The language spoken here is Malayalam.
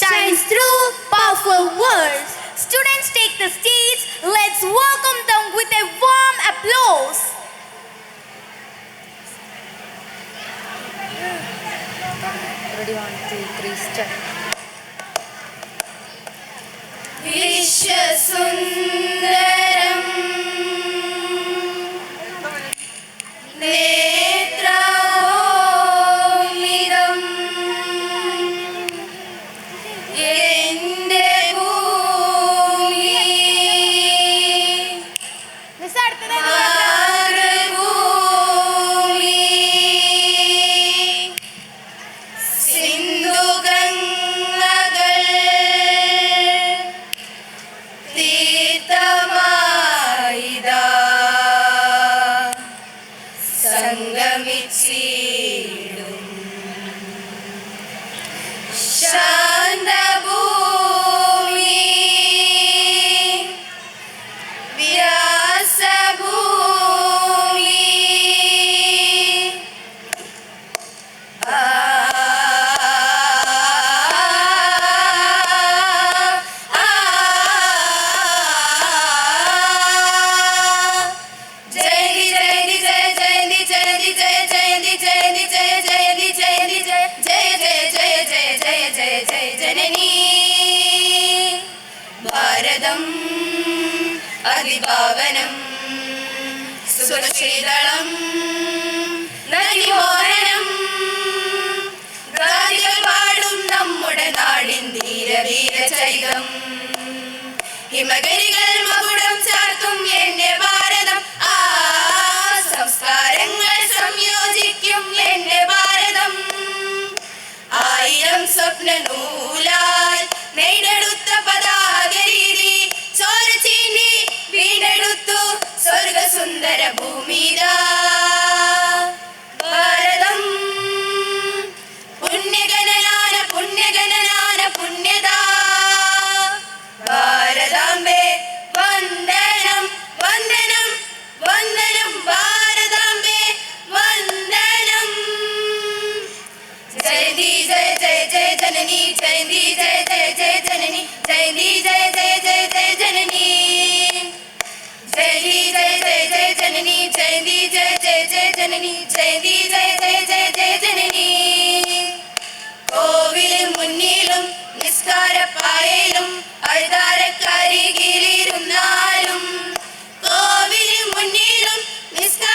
shines through powerful words. Students take the stage. Let's welcome them with a warm applause. Ready, 1, 2, 3, start. വിശ്വസുന്ദരം നേത്രവോമിതം എൻ്റെ ഭൂമി മാതൃഭൂമി സിന്ധുഗംഗകൾ തീർത്ഥമായിതാ സംഗമിച്ചിടും ശാന്തഭൂമി വ്യാസഭൂമി ഭാരതം അതിപാവനം സുരക്ഷിതളം നദിമോഹനം ഗാഥകൾ പാടും നമ്മുടെ നാടിൻ ധീരവീര ചരിതം ഹിമഗിരികൾ മകുടം ചാർത്തും എന്റെ ഭാരതം ആ സംസ്കാരങ്ങൾ സംയോജിക്കും എന്റെ ഭാരതം ആയിരം സ്വപ്ന നൂലാൽ നെയ്തെടുത്ത പതാക രീതി ചോര ചീന്തി വീണ്ടെടുത്തു സ്വർഗസുന്ദര ഭൂമിതാ ഭാരതം പുണ്യഗണനാന പുണ്യഗണനാന പുണ്യതാ ഭാരതാംബേ വന്ദനം വന്ദനം വന്ദനം ഭാരതാംബേ വന്ദനം ജയന്തി ജയ ജയ ജയ ജനനി ജയന്തി ജയ ജയ ജയ ജനനി ജയന്തി ജയ ജയ ജയ ജയ ജനനി ജയന്തി ജയ ജയ ജയ ജനനി ജയന്തി ജയ ജയ ജയ ജനനി ജയന്തി ജയ ജയ ജയ ജയ ജനനി കോവിലിൽ മുന്നിലും നിസ്കാരപ്പായയിലും അഴുതാരക്കരികിലിരുന്നാലും കോവിലിൽ മുന്നിലും നിസ്കാര